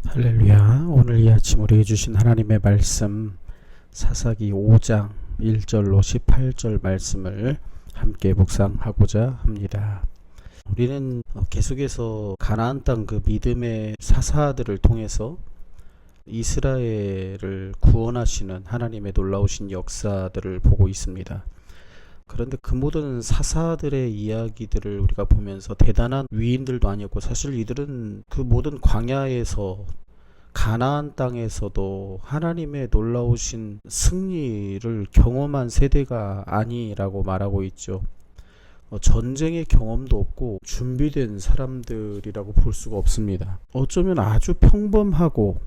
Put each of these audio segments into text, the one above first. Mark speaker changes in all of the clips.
Speaker 1: 할렐루야. 오늘 이 아침 우리에게 주신 하나님의 말씀 사사기 5장 1절로 18절 말씀을 함께 묵상하고자 합니다. 우리는 계속해서 가나안 땅 그 믿음의 사사들을 통해서 이스라엘을 구원하시는 하나님의 놀라우신 역사들을 보고 있습니다. 그런데 그 모든 사사들의 이야기들을 우리가 보면서 대단한 위인들도 아니었고, 사실 이들은 그 모든 광야에서 가나안 땅에서도 하나님의 놀라우신 승리를 경험한 세대가 아니라고 말하고 있죠. 전쟁의 경험도 없고 준비된 사람들이라고 볼 수가 없습니다. 어쩌면 아주 평범하고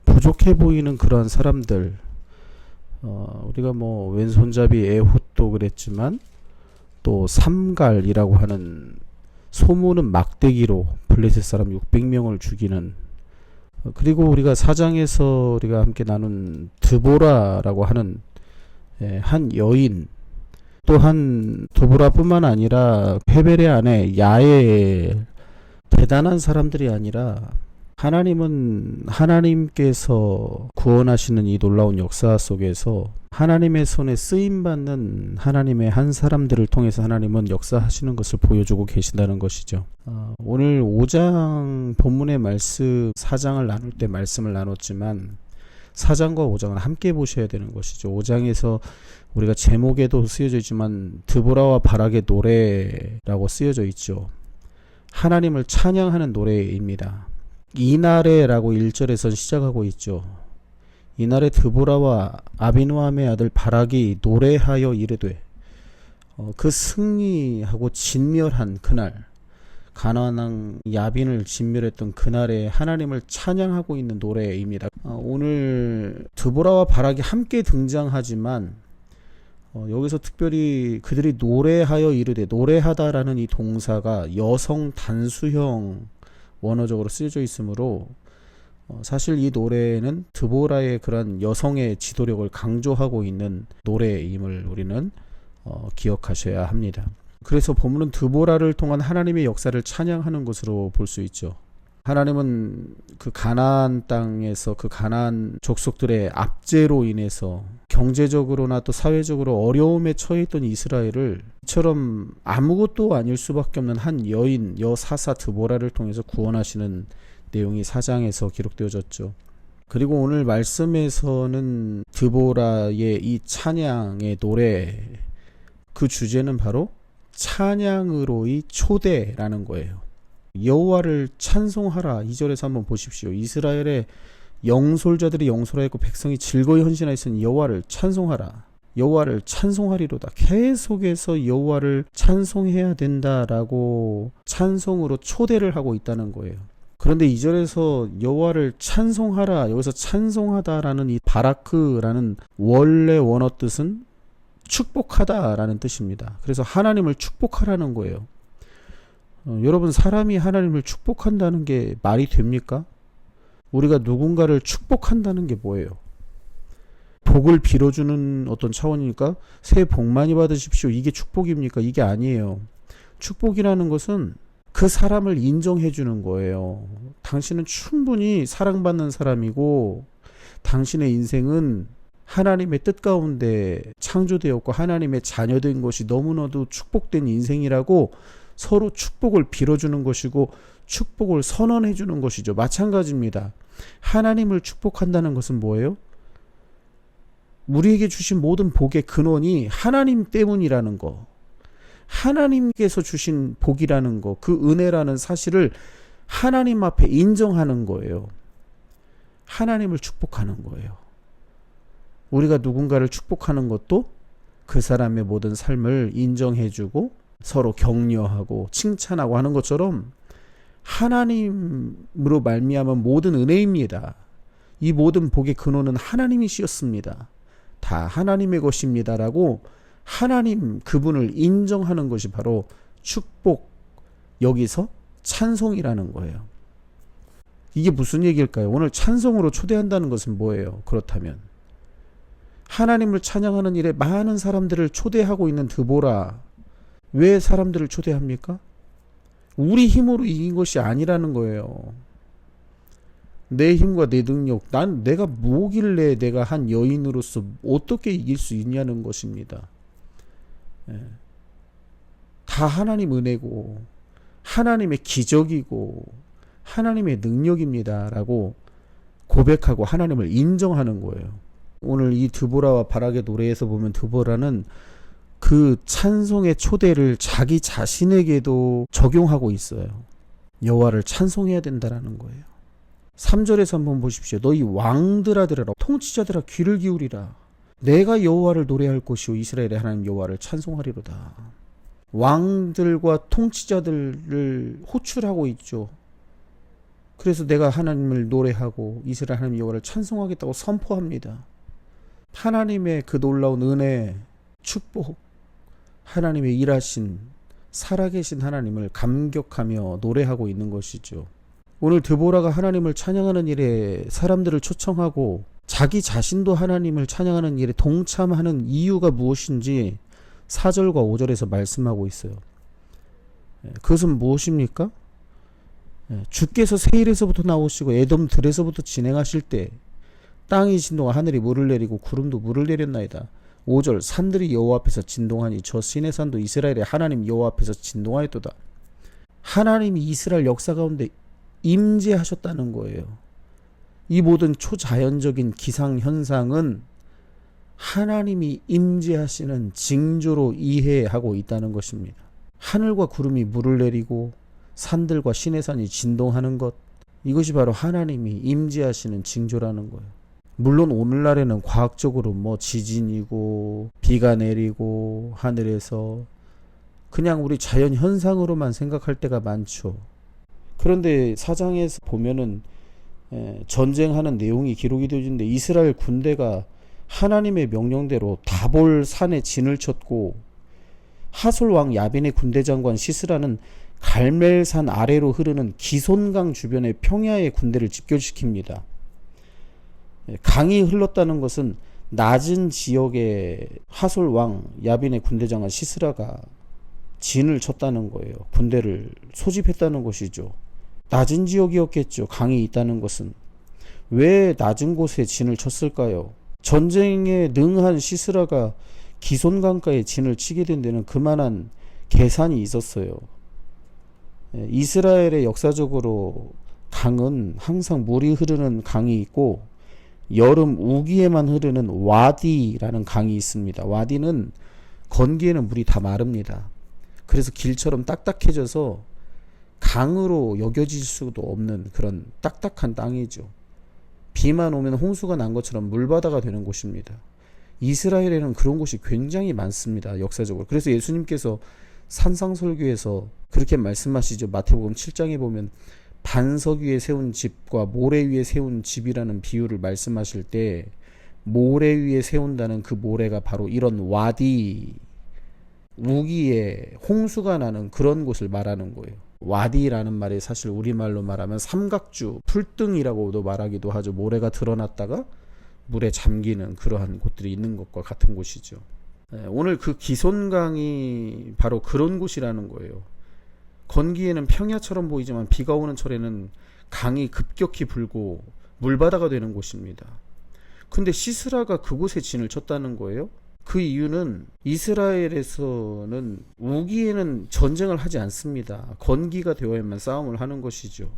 Speaker 1: 부족해 보이는 그런 사람들, 우리가 왼손잡이 에훗도 그랬지만 또 삼갈이라고 하는 소모는 막대기로 블레셋 사람 600명을 죽이는, 그리고 우리가 사장에서 우리가 함께 나눈 드보라라고 하는 한 여인, 또한 드보라뿐만 아니라 헤벨의 아내 야엘, 대단한 사람들이 아니라 하나님은 하나님께서 구원하시는 이 놀라운 역사 속에서 하나님의 손에 쓰임받는 하나님의 한 사람들을 통해서 하나님은 역사하시는 것을 보여주고 계신다는 것이죠. 오늘 5장 본문의 말씀, 4장을 나눌 때 말씀을 나눴지만 4장과 5장을 함께 보셔야 되는 것이죠. 5장에서 우리가 제목에도 쓰여져 있지만 드보라와 바락의 노래라고 쓰여져 있죠. 하나님을 찬양하는 노래입니다. 이날에라고 1절에서 시작하고 있죠. 이날에 드보라와 아비노함의 아들 바락이 노래하여 이르되, 그 승리하고 진멸한 그날, 가나안 왕 야빈을 진멸했던 그날에 하나님을 찬양하고 있는 노래입니다. 오늘 드보라와 바락이 함께 등장하지만 여기서 특별히 그들이 노래하여 이르되, 노래하다라는 이 동사가 여성 단수형 원어적으로 쓰여져 있으므로 사실 이 노래는 드보라의 그런 여성의 지도력을 강조하고 있는 노래임을 우리는 기억하셔야 합니다. 그래서 본문은 드보라를 통한 하나님의 역사를 찬양하는 것으로 볼 수 있죠. 하나님은 그 가나안 땅에서 그 가나안 족속들의 압제로 인해서 경제적으로나 또 사회적으로 어려움에 처해 있던 이스라엘을 이처럼 아무것도 아닐 수밖에 없는 한 여인, 여사사 드보라를 통해서 구원하시는 내용이 4장에서 기록되어졌죠. 그리고 오늘 말씀에서는 드보라의 이 찬양의 노래, 그 주제는 바로 찬양으로의 초대라는 거예요. 여호와를 찬송하라. 2절에서 한번 보십시오. 이스라엘의 영솔자들이 영솔하였고 백성이 즐거이 헌신하였으니 여호와를 찬송하라. 여호와를 찬송하리로다. 계속해서 여호와를 찬송해야 된다라고 찬송으로 초대를 하고 있다는 거예요. 그런데 2절에서 여호와를 찬송하라, 여기서 찬송하다라는 이 바라크라는 원래 원어 뜻은 축복하다라는 뜻입니다. 그래서 하나님을 축복하라는 거예요. 여러분, 사람이 하나님을 축복한다는 게 말이 됩니까? 우리가 누군가를 축복한다는 게 뭐예요? 복을 빌어주는 어떤 차원이니까 새해 복 많이 받으십시오, 이게 축복입니까? 이게 아니에요. 축복이라는 것은 그 사람을 인정해 주는 거예요. 당신은 충분히 사랑받는 사람이고 당신의 인생은 하나님의 뜻 가운데 창조되었고 하나님의 자녀된 것이 너무나도 축복된 인생이라고 서로 축복을 빌어주는 것이고 축복을 선언해 주는 것이죠. 마찬가지입니다. 하나님을 축복한다는 것은 뭐예요? 우리에게 주신 모든 복의 근원이 하나님 때문이라는 거, 하나님께서 주신 복이라는 거, 그 은혜라는 사실을 하나님 앞에 인정하는 거예요. 하나님을 축복하는 거예요. 우리가 누군가를 축복하는 것도 그 사람의 모든 삶을 인정해주고 서로 격려하고 칭찬하고 하는 것처럼 하나님으로 말미암은 모든 은혜입니다. 이 모든 복의 근원은 하나님이시였습니다. 다 하나님의 것입니다라고 하나님 그분을 인정하는 것이 바로 축복, 여기서 찬송이라는 거예요. 이게 무슨 얘기일까요? 오늘 찬송으로 초대한다는 것은 뭐예요? 그렇다면 하나님을 찬양하는 일에 많은 사람들을 초대하고 있는 드보라, 왜 사람들을 초대합니까? 우리 힘으로 이긴 것이 아니라는 거예요. 내 힘과 내 능력, 내가 뭐길래 내가 한 여인으로서 어떻게 이길 수 있냐는 것입니다. 예. 다 하나님 은혜고 하나님의 기적이고 하나님의 능력입니다 라고 고백하고 하나님을 인정하는 거예요. 오늘 이 드보라와 바락의 노래에서 보면 드보라는 그 찬송의 초대를 자기 자신에게도 적용하고 있어요. 여호와를 찬송해야 된다라는 거예요. 3절에서 한번 보십시오. 너희 왕들아들아 통치자들아 귀를 기울이라. 내가 여호와를 노래할 것이요 이스라엘의 하나님 여호와를 찬송하리로다. 왕들과 통치자들을 호출하고 있죠. 그래서 내가 하나님을 노래하고 이스라엘 하나님 여호와를 찬송하겠다고 선포합니다. 하나님의 그 놀라운 은혜, 축복, 하나님의 일하신 살아계신 하나님을 감격하며 노래하고 있는 것이죠. 오늘 드보라가 하나님을 찬양하는 일에 사람들을 초청하고 자기 자신도 하나님을 찬양하는 일에 동참하는 이유가 무엇인지 4절과 5절에서 말씀하고 있어요. 그것은 무엇입니까? 주께서 세일에서부터 나오시고 에돔 들에서부터 진행하실 때 땅이 진동하고 하늘이 물을 내리고 구름도 물을 내렸나이다. 5절 산들이 여호와 앞에서 진동하니 저 시내 산도 이스라엘의 하나님 여호와 앞에서 진동하였도다. 하나님이 이스라엘 역사 가운데 임재하셨다는 거예요. 이 모든 초자연적인 기상현상은 하나님이 임재하시는 징조로 이해하고 있다는 것입니다. 하늘과 구름이 물을 내리고 산들과 시내산이 진동하는 것, 이것이 바로 하나님이 임재하시는 징조라는 거예요. 물론 오늘날에는 과학적으로 지진이고 비가 내리고 하늘에서 그냥 우리 자연 현상으로만 생각할 때가 많죠. 그런데 사장에서 보면은 전쟁하는 내용이 기록이 되어 있는데 이스라엘 군대가 하나님의 명령대로 다볼 산에 진을 쳤고 하솔 왕 야빈의 군대 장관 시스라는 갈멜산 아래로 흐르는 기손강 주변의 평야의 군대를 집결시킵니다. 강이 흘렀다는 것은 낮은 지역에 하솔 왕 야빈의 군대 장관 시스라가 진을 쳤다는 거예요. 군대를 소집했다는 것이죠. 낮은 지역이었겠죠. 강이 있다는 것은. 왜 낮은 곳에 진을 쳤을까요? 전쟁에 능한 시스라가 기손강가에 진을 치게 된 데는 그만한 계산이 있었어요. 이스라엘의 역사적으로 강은 항상 물이 흐르는 강이 있고 여름 우기에만 흐르는 와디라는 강이 있습니다. 와디는 건기에는 물이 다 마릅니다. 그래서 길처럼 딱딱해져서 강으로 여겨질 수도 없는 그런 딱딱한 땅이죠. 비만 오면 홍수가 난 것처럼 물바다가 되는 곳입니다. 이스라엘에는 그런 곳이 굉장히 많습니다. 역사적으로. 그래서 예수님께서 산상설교에서 그렇게 말씀하시죠. 마태복음 7장에 보면 반석 위에 세운 집과 모래 위에 세운 집이라는 비유를 말씀하실 때 모래 위에 세운다는 그 모래가 바로 이런 와디, 우기에 홍수가 나는 그런 곳을 말하는 거예요. 와디라는 말이 사실 우리말로 말하면 삼각주, 풀등이라고도 말하기도 하죠. 모래가 드러났다가 물에 잠기는 그러한 곳들이 있는 것과 같은 곳이죠. 오늘 그 기손강이 바로 그런 곳이라는 거예요. 건기에는 평야처럼 보이지만 비가 오는 철에는 강이 급격히 불고 물바다가 되는 곳입니다. 근데 시스라가 그곳에 진을 쳤다는 거예요. 그 이유는 이스라엘에서는 우기에는 전쟁을 하지 않습니다. 건기가 되어야만 싸움을 하는 것이죠.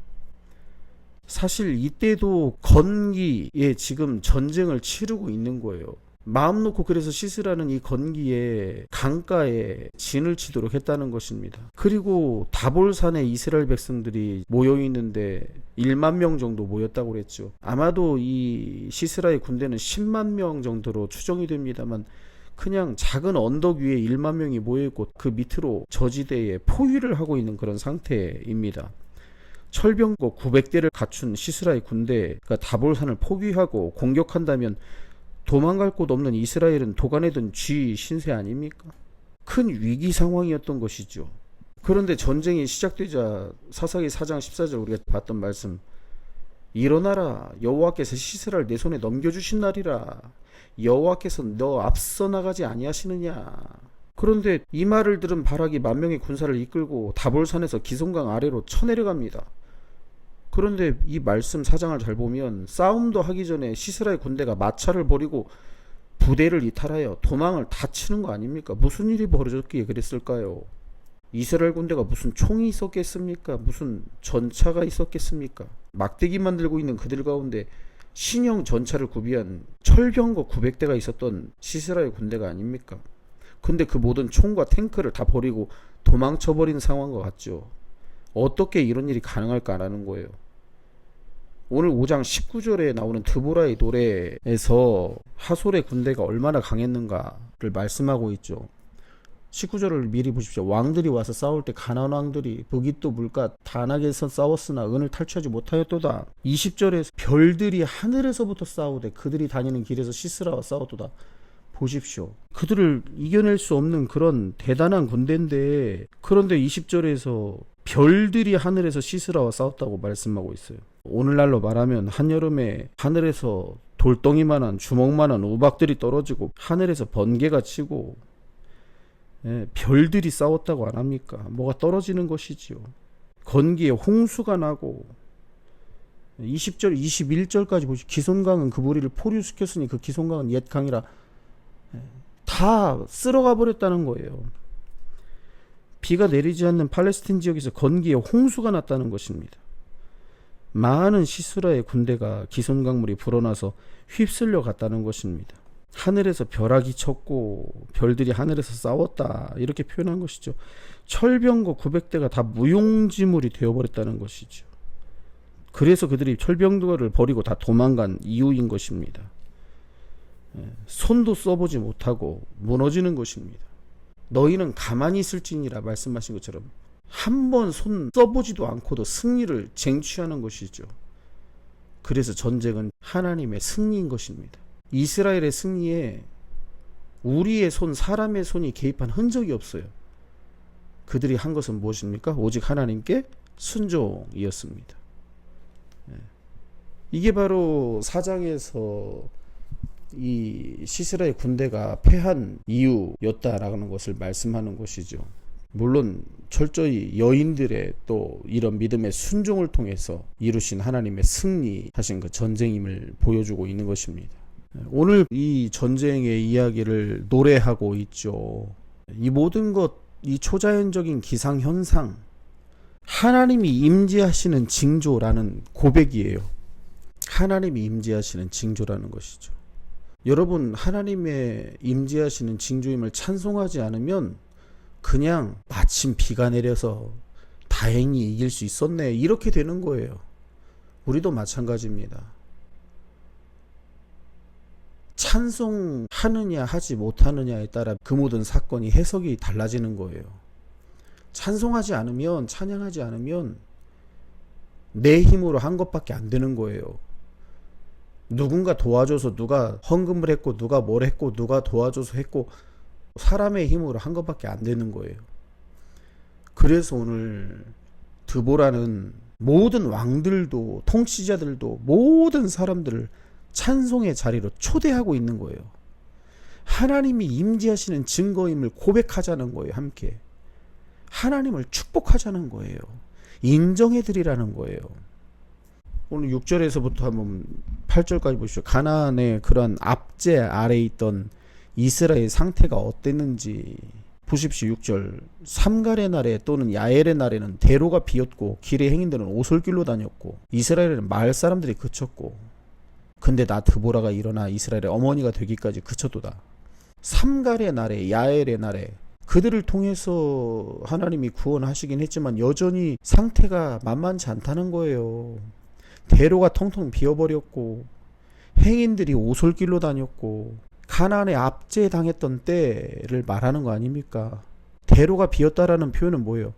Speaker 1: 사실 이때도 건기에 지금 전쟁을 치르고 있는 거예요. 마음 놓고 그래서 시스라는 이 건기에 강가에 진을 치도록 했다는 것입니다. 그리고 다볼산에 이스라엘 백성들이 모여 있는데 1만 명 정도 모였다고 그랬죠. 아마도 이 시스라의 군대는 10만 명 정도로 추정이 됩니다만 그냥 작은 언덕 위에 1만 명이 모여있고 그 밑으로 저지대에 포위를 하고 있는 그런 상태입니다. 철병거 900대를 갖춘 시스라의 군대가 다볼산을 포위하고 공격한다면 도망갈 곳 없는 이스라엘은 도간에 든 쥐 신세 아닙니까? 큰 위기 상황이었던 것이죠. 그런데 전쟁이 시작되자 사사기 4장 14절 우리가 봤던 말씀, 일어나라, 여호와께서 시스라를 내 손에 넘겨주신 날이라. 여호와께서 너 앞서 나가지 아니하시느냐. 그런데 이 말을 들은 바락이 만 명의 군사를 이끌고 다볼산에서 기손강 아래로 쳐내려갑니다. 그런데 이 말씀 4장을 잘 보면 싸움도 하기 전에 시스라의 군대가 마차를 버리고 부대를 이탈하여 도망을 다 치는 거 아닙니까? 무슨 일이 벌어졌기에 그랬을까요? 이스라엘 군대가 무슨 총이 있었겠습니까? 무슨 전차가 있었겠습니까? 막대기만 들고 있는 그들 가운데 신형 전차를 구비한 철병거 900대가 있었던 시스라의 군대가 아닙니까? 근데 그 모든 총과 탱크를 다 버리고 도망쳐버린 상황과 같죠. 어떻게 이런 일이 가능할까라는 거예요. 오늘 5장 19절에 나오는 드보라의 노래에서 하솔의 군대가 얼마나 강했는가를 말씀하고 있죠. 19절을 미리 보십시오. 왕들이 와서 싸울 때 가나안 왕들이 북이또 물가 다낙에서 싸웠으나 은을 탈취하지 못하였도다. 20절에서 별들이 하늘에서부터 싸우되 그들이 다니는 길에서 시스라와 싸웠도다. 보십시오. 그들을 이겨낼 수 없는 그런 대단한 군대인데, 그런데 20절에서 별들이 하늘에서 시스라와 싸웠다고 말씀하고 있어요. 오늘날로 말하면 한여름에 하늘에서 돌덩이만한 주먹만한 우박들이 떨어지고 하늘에서 번개가 치고, 별들이 싸웠다고 안 합니까? 뭐가 떨어지는 것이지요. 건기에 홍수가 나고, 20절 21절까지 보시죠. 기손강은 그 무리를 포류시켰으니 그 기손강은 옛 강이라 다 쓸어가 버렸다는 거예요. 비가 내리지 않는 팔레스틴 지역에서 건기에 홍수가 났다는 것입니다. 많은 시스라의 군대가 기손강물이 불어나서 휩쓸려 갔다는 것입니다. 하늘에서 벼락이 쳤고 별들이 하늘에서 싸웠다, 이렇게 표현한 것이죠. 철병거 900대가 다 무용지물이 되어버렸다는 것이죠. 그래서 그들이 철병거를 버리고 다 도망간 이유인 것입니다. 손도 써보지 못하고 무너지는 것입니다. 너희는 가만히 있을지니라 말씀하신 것처럼 한 번 손 써보지도 않고도 승리를 쟁취하는 것이죠. 그래서 전쟁은 하나님의 승리인 것입니다. 이스라엘의 승리에 우리의 손, 사람의 손이 개입한 흔적이 없어요. 그들이 한 것은 무엇입니까? 오직 하나님께 순종이었습니다. 이게 바로 4장에서 이 시스라의 군대가 패한 이유였다라는 것을 말씀하는 것이죠. 물론 철저히 여인들의 또 이런 믿음의 순종을 통해서 이루신 하나님의 승리하신 그 전쟁임을 보여주고 있는 것입니다. 오늘 이 전쟁의 이야기를 노래하고 있죠. 이 모든 것, 이 초자연적인 기상현상, 하나님이 임재하시는 징조라는 고백이에요. 하나님이 임재하시는 징조라는 것이죠. 여러분, 하나님의 임재하시는 징조임을 찬송하지 않으면 그냥 마침 비가 내려서 다행히 이길 수 있었네, 이렇게 되는 거예요. 우리도 마찬가지입니다. 찬송하느냐 하지 못하느냐에 따라 그 모든 사건이 해석이 달라지는 거예요. 찬송하지 않으면, 찬양하지 않으면 내 힘으로 한 것밖에 안 되는 거예요. 누군가 도와줘서, 누가 헌금을 했고, 누가 뭘 했고, 누가 도와줘서 했고, 사람의 힘으로 한 것밖에 안 되는 거예요. 그래서 오늘 드보라는 모든 왕들도, 통치자들도, 모든 사람들을 찬송의 자리로 초대하고 있는 거예요. 하나님이 임재하시는 증거임을 고백하자는 거예요. 함께 하나님을 축복하자는 거예요. 인정해드리라는 거예요. 오늘 6절에서부터 한번 8절까지 보시죠. 가나안의 그런 압제 아래에 있던 이스라엘 상태가 어땠는지 보십시오. 6절. 삼갈의 날에 또는 야엘의 날에는 대로가 비었고 길의 행인들은 오솔길로 다녔고 이스라엘에는 마을 사람들이 그쳤고, 근데 나 드보라가 일어나 이스라엘의 어머니가 되기까지 그쳤도다. 삼갈의 날에, 야엘의 날에 그들을 통해서 하나님이 구원하시긴 했지만 여전히 상태가 만만치 않다는 거예요. 대로가 텅텅 비어버렸고 행인들이 오솔길로 다녔고 가나안에 압제당했던 때를 말하는 거 아닙니까? 대로가 비었다라는 표현은 뭐예요?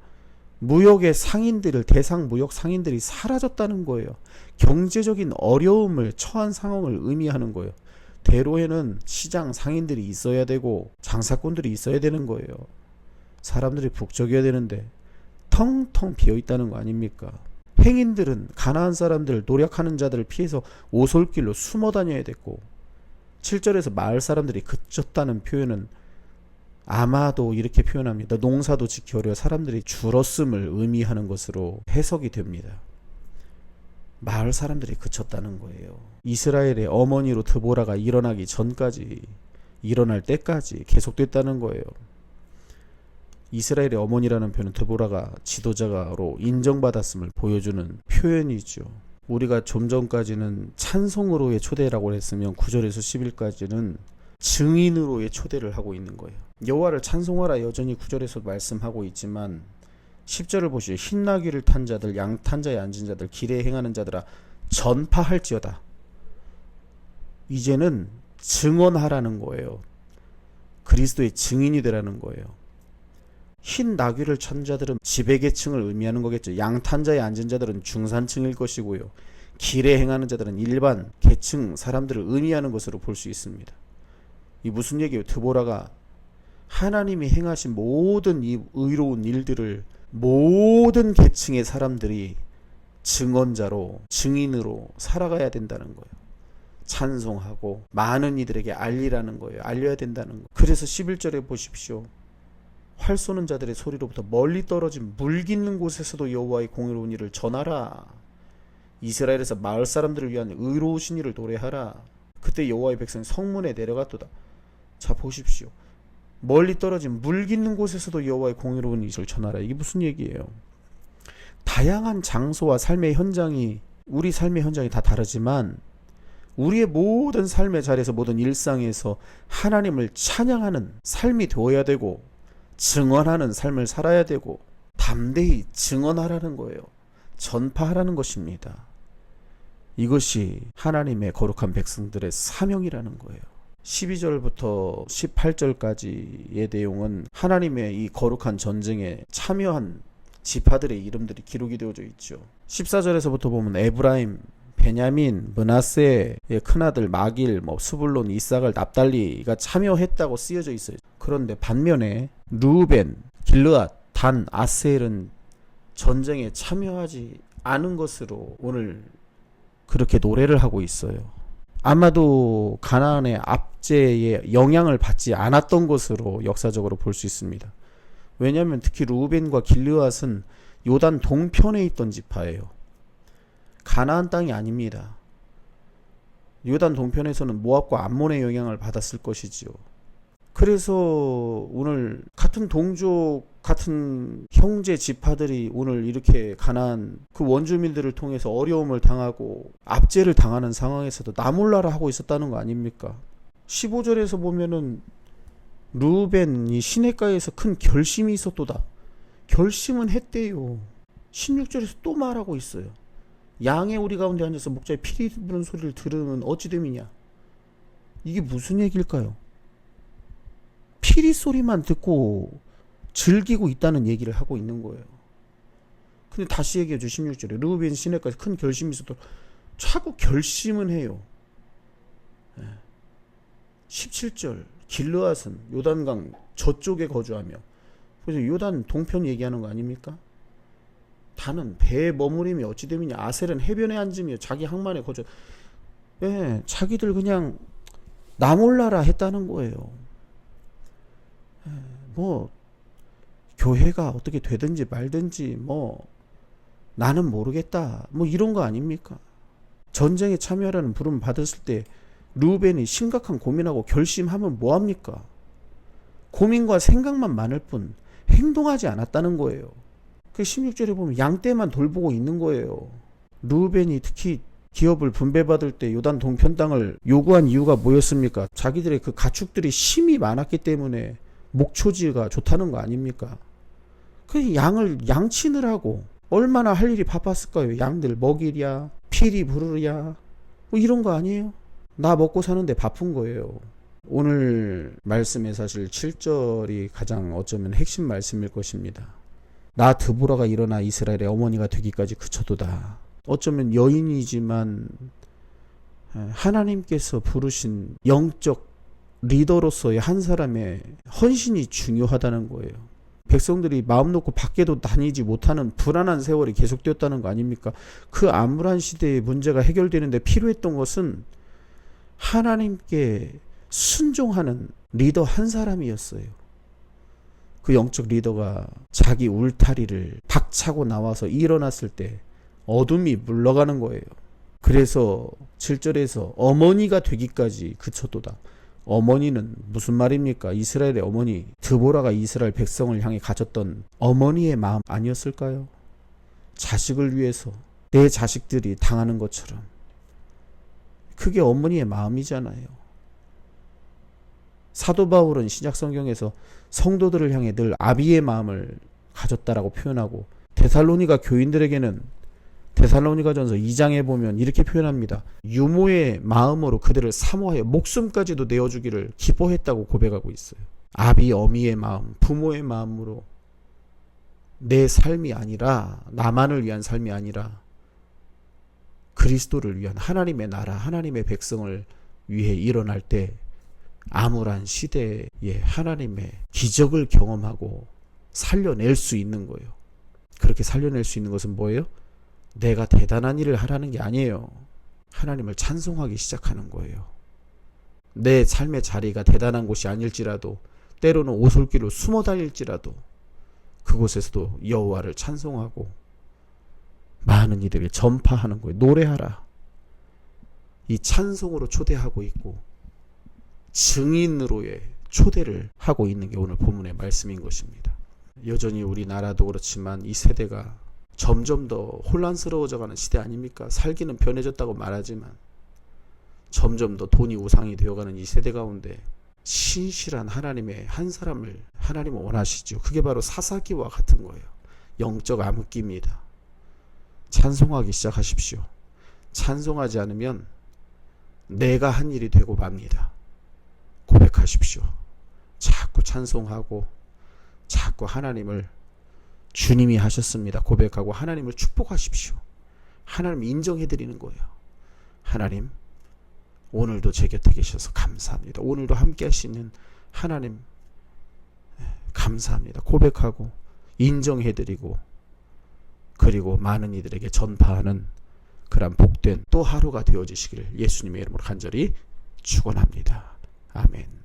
Speaker 1: 무역의 상인들을, 대상 무역 상인들이 사라졌다는 거예요. 경제적인 어려움을 처한 상황을 의미하는 거예요. 대로에는 시장 상인들이 있어야 되고 장사꾼들이 있어야 되는 거예요. 사람들이 북적여야 되는데 텅텅 비어있다는 거 아닙니까? 행인들은 가나안 사람들, 노력하는 자들을 피해서 오솔길로 숨어 다녀야 됐고, 7절에서 마을 사람들이 그쳤다는 표현은 아마도 이렇게 표현합니다. 농사도 짓기 어려워 사람들이 줄었음을 의미하는 것으로 해석이 됩니다. 마을 사람들이 그쳤다는 거예요. 이스라엘의 어머니로 드보라가 일어나기 전까지, 일어날 때까지 계속됐다는 거예요. 이스라엘의 어머니라는 표현은 드보라가 지도자로 인정받았음을 보여주는 표현이죠. 우리가 좀 전까지는 찬송으로의 초대라고 했으면 9절에서 10일까지는 증인으로의 초대를 하고 있는 거예요. 여호와를 찬송하라 여전히 9절에서 말씀하고 있지만 10절을 보시죠. 흰나귀를 탄 자들, 양탄 자에 앉은 자들, 길에 행하는 자들아 전파할지어다. 이제는 증언하라는 거예요. 그리스도의 증인이 되라는 거예요. 흰 나귀를 찬 자들은 지배계층을 의미하는 거겠죠. 양탄 자에 앉은 자들은 중산층일 것이고요. 길에 행하는 자들은 일반 계층 사람들을 의미하는 것으로 볼 수 있습니다. 이 무슨 얘기예요? 드보라가 하나님이 행하신 모든 이 의로운 일들을 모든 계층의 사람들이 증언자로, 증인으로 살아가야 된다는 거예요. 찬송하고 많은 이들에게 알리라는 거예요. 알려야 된다는 거예요. 그래서 11절에 보십시오. 활 쏘는 자들의 소리로부터 멀리 떨어진 물 깃는 곳에서도 여호와의 공의로운 일을 전하라. 이스라엘에서 마을 사람들을 위한 의로우신 일을 노래하라. 그때 여호와의 백성이 성문에 내려갔도다. 자 보십시오. 멀리 떨어진 물 깃는 곳에서도 여호와의 공의로운 일을 전하라. 이게 무슨 얘기예요? 다양한 장소와 삶의 현장이, 우리 삶의 현장이 다 다르지만 우리의 모든 삶의 자리에서, 모든 일상에서 하나님을 찬양하는 삶이 되어야 되고, 증언하는 삶을 살아야 되고, 담대히 증언하라는 거예요. 전파하라는 것입니다. 이것이 하나님의 거룩한 백성들의 사명이라는 거예요. 12절부터 18절까지의 내용은 하나님의 이 거룩한 전쟁에 참여한 지파들의 이름들이 기록이 되어져 있죠. 14절에서부터 보면 에브라임, 베냐민, 므낫세의 큰아들 마길, 스불론, 이삭을, 납달리가 참여했다고 쓰여져 있어요. 그런데 반면에 루벤, 길르앗, 단, 아셀은 전쟁에 참여하지 않은 것으로 오늘 그렇게 노래를 하고 있어요. 아마도 가나안의 압제에 영향을 받지 않았던 것으로 역사적으로 볼 수 있습니다. 왜냐하면 특히 루벤과 길르앗은 요단 동편에 있던 지파예요. 가나안 땅이 아닙니다. 요단 동편에서는 모압과 암몬의 영향을 받았을 것이지요. 그래서 오늘 같은 동족, 같은 형제 지파들이 오늘 이렇게 가나안 그 원주민들을 통해서 어려움을 당하고 압제를 당하는 상황에서도 나 몰라라 하고 있었다는 거 아닙니까? 15절에서 보면은 루벤이 시냇가에서 큰 결심이 있었도다. 결심은 했대요. 16절에서 또 말하고 있어요. 양의 우리 가운데 앉아서 목자의 피리 부는 소리를 들으면 어찌 됨이냐. 이게 무슨 얘기일까요? 피리 소리만 듣고 즐기고 있다는 얘기를 하고 있는 거예요. 근데 다시 얘기해줘. 16절에 르우벤 시내까지 큰 결심이 있어도 자꾸 결심은 해요. 17절 길르앗은 요단강 저쪽에 거주하며, 그래서 요단 동편 얘기하는 거 아닙니까? 단은 배에 머무림이 어찌 됨이냐. 아셀은 해변에 앉으며 자기 항만에 거주. 자기들 그냥 나 몰라라 했다는 거예요. 교회가 어떻게 되든지 말든지 나는 모르겠다 이런 거 아닙니까? 전쟁에 참여하라는 부름 받았을 때 루벤이 심각한 고민하고 결심하면 뭐합니까? 고민과 생각만 많을 뿐 행동하지 않았다는 거예요. 그 16절에 보면 양떼만 돌보고 있는 거예요. 루벤이 특히 기업을 분배받을 때 요단 동편 땅을 요구한 이유가 뭐였습니까? 자기들의 그 가축들이 힘이 많았기 때문에 목초지가 좋다는 거 아닙니까? 그 양을 양치느라고 얼마나 할 일이 바빴을까요? 양들 먹이랴, 피리 부르랴, 이런 거 아니에요? 나 먹고 사는데 바쁜 거예요. 오늘 말씀의 사실 7절이 가장 어쩌면 핵심 말씀일 것입니다. 나 드보라가 일어나 이스라엘의 어머니가 되기까지 그쳐도다. 어쩌면 여인이지만 하나님께서 부르신 영적 리더로서의 한 사람의 헌신이 중요하다는 거예요. 백성들이 마음 놓고 밖에도 다니지 못하는 불안한 세월이 계속되었다는 거 아닙니까? 그 암울한 시대의 문제가 해결되는데 필요했던 것은 하나님께 순종하는 리더 한 사람이었어요. 그 영적 리더가 자기 울타리를 박차고 나와서 일어났을 때 어둠이 물러가는 거예요. 그래서 7절에서 어머니가 되기까지 그쳤도다. 어머니는 무슨 말입니까? 이스라엘의 어머니, 드보라가 이스라엘 백성을 향해 가졌던 어머니의 마음 아니었을까요? 자식을 위해서 내 자식들이 당하는 것처럼. 그게 어머니의 마음이잖아요. 사도 바울은 신약 성경에서 성도들을 향해 늘 아비의 마음을 가졌다라고 표현하고, 데살로니가 교인들에게는 데살로니가전서 2장에 보면 이렇게 표현합니다. 유모의 마음으로 그들을 사모하여 목숨까지도 내어주기를 기뻐했다고 고백하고 있어요. 아비, 어미의 마음, 부모의 마음으로 내 삶이 아니라, 나만을 위한 삶이 아니라 그리스도를 위한 하나님의 나라, 하나님의 백성을 위해 일어날 때 암울한 시대에 하나님의 기적을 경험하고 살려낼 수 있는 거예요. 그렇게 살려낼 수 있는 것은 뭐예요? 내가 대단한 일을 하라는 게 아니에요. 하나님을 찬송하기 시작하는 거예요. 내 삶의 자리가 대단한 곳이 아닐지라도, 때로는 오솔길로 숨어 다닐지라도 그곳에서도 여호와를 찬송하고 많은 이들에게 전파하는 거예요. 노래하라. 이 찬송으로 초대하고 있고 증인으로의 초대를 하고 있는 게 오늘 본문의 말씀인 것입니다. 여전히 우리나라도 그렇지만 이 세대가 점점 더 혼란스러워져가는 시대 아닙니까? 살기는 편해졌다고 말하지만 점점 더 돈이 우상이 되어가는 이 세대 가운데 신실한 하나님의 한 사람을 하나님은 원하시죠. 그게 바로 사사기와 같은 거예요. 영적 암흑기입니다. 찬송하기 시작하십시오. 찬송하지 않으면 내가 한 일이 되고 맙니다. 고백하십시오. 자꾸 찬송하고 자꾸 하나님을 주님이 하셨습니다. 고백하고 하나님을 축복하십시오. 하나님 인정해드리는 거예요. 하나님, 오늘도 제 곁에 계셔서 감사합니다. 오늘도 함께 하시는 하나님 감사합니다. 고백하고 인정해드리고, 그리고 많은 이들에게 전파하는 그런 복된 또 하루가 되어지시기를 예수님의 이름으로 간절히 축원합니다. 아멘.